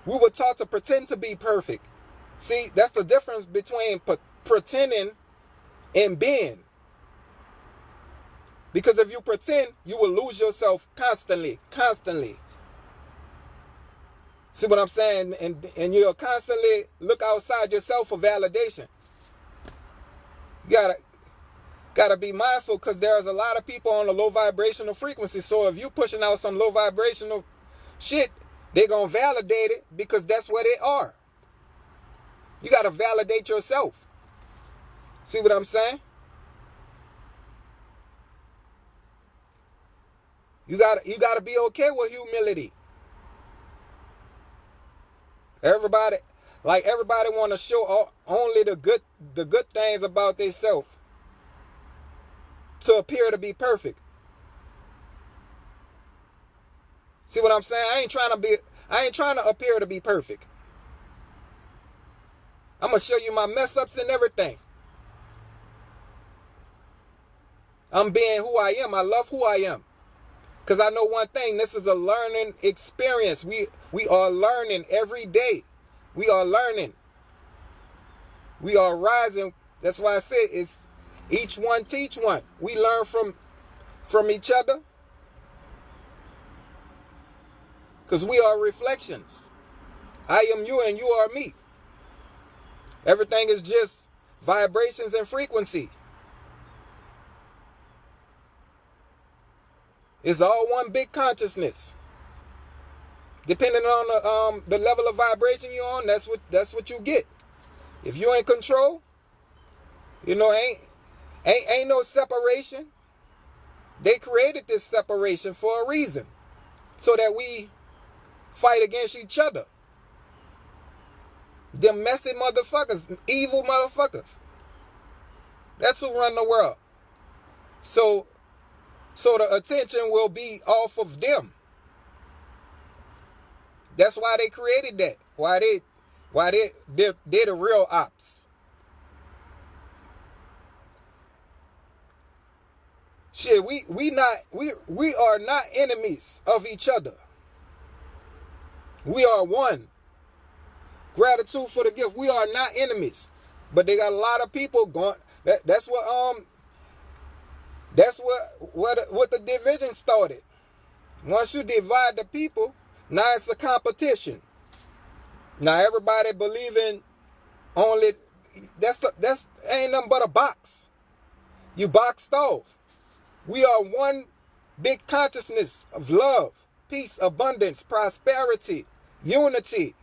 We were taught to pretend to be perfect. See, that's the difference between pretending and being. Because if you pretend, you will lose yourself constantly, constantly. See what I'm saying? And you'll constantly look outside yourself for validation. You gotta be mindful, because there's a lot of people on a low vibrational frequency. So if you pushing out some low vibrational shit, they're gonna validate it because that's where they are. You gotta validate yourself. See what I'm saying? You gotta be okay with humility. Everybody want to show only the good things about themselves to appear to be perfect. See what I'm saying? I ain't trying to appear to be perfect. I'm gonna show you my mess ups and everything. I'm being who I am. I love who I am. Because I know one thing, this is a learning experience. We are learning every day. We are learning. We are rising. That's why I said it's each one teach one. We learn from each other. Because we are reflections. I am you and you are me. Everything is just vibrations and frequency. It's all one big consciousness. Depending on the level of vibration you're on, that's what you get. If you're in control, ain't no separation. They created this separation for a reason, so that we fight against each other. Them messy motherfuckers, evil motherfuckers. That's who run the world. So the attention will be off of them. That's why they created that. Why they're the real ops. Shit, we are not enemies of each other. We are one. Gratitude for the gift. We are not enemies. But they got a lot of people going. That's what the division started. Once you divide the people, now it's a competition. Now everybody believing only that's ain't nothing but a box. You boxed off. We are one big consciousness of love, peace, abundance, prosperity, unity.